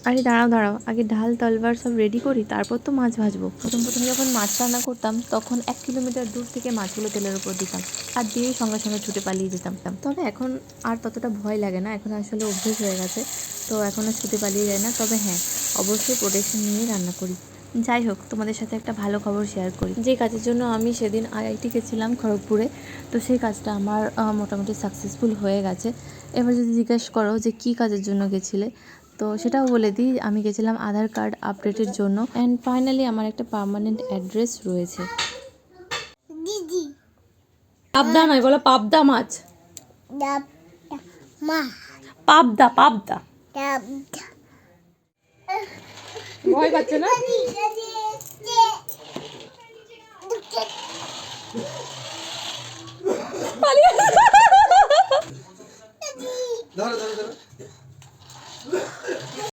আরে দাঁড়াও দাঁড়াও, আগে ঢাল তলবার সব রেডি করি, তারপর তো মাছ ভাজবো। প্রথম প্রথম যখন মাছ রান্না করতাম তখন 1 কিলোমিটার দূর থেকে মাছগুলো তেলের উপর দিতাম আর দিয়ে সঙ্গে সঙ্গে ছুটে পালিয়ে যেতাম। তবে এখন আর ততটা ভয় লাগে না, এখন আসলে অভ্যেস হয়ে গেছে, তো এখন আর ছুটে পালিয়ে যায় না। তবে হ্যাঁ, অবশ্যই প্রোটেকশন নিয়েই রান্না করি। যাই হোক, তোমাদের সাথে একটা ভালো খবর শেয়ার করি। যে কাজের জন্য আমি সেদিন আইআইটি গেছিলাম খড়গপুরে, তো সেই কাজটা আমার মোটামুটি সাকসেসফুল হয়ে গেছে। এবার যদি জিজ্ঞেস করো যে কী কাজের জন্য গেছিলে, তো সেটাও বলে দিই, আমি গেছিলাম আধার কার্ড আপডেটের জন্য। অ্যান্ড ফাইনালি আমার একটা পার্মানেন্ট অ্যাড্রেস রয়েছে। দিদি পাবদা নয়, বলো পাবদা মাছ। ডাব মা পাবদা পাবদা। ডাব ভয় পাচ্ছে না? দাদি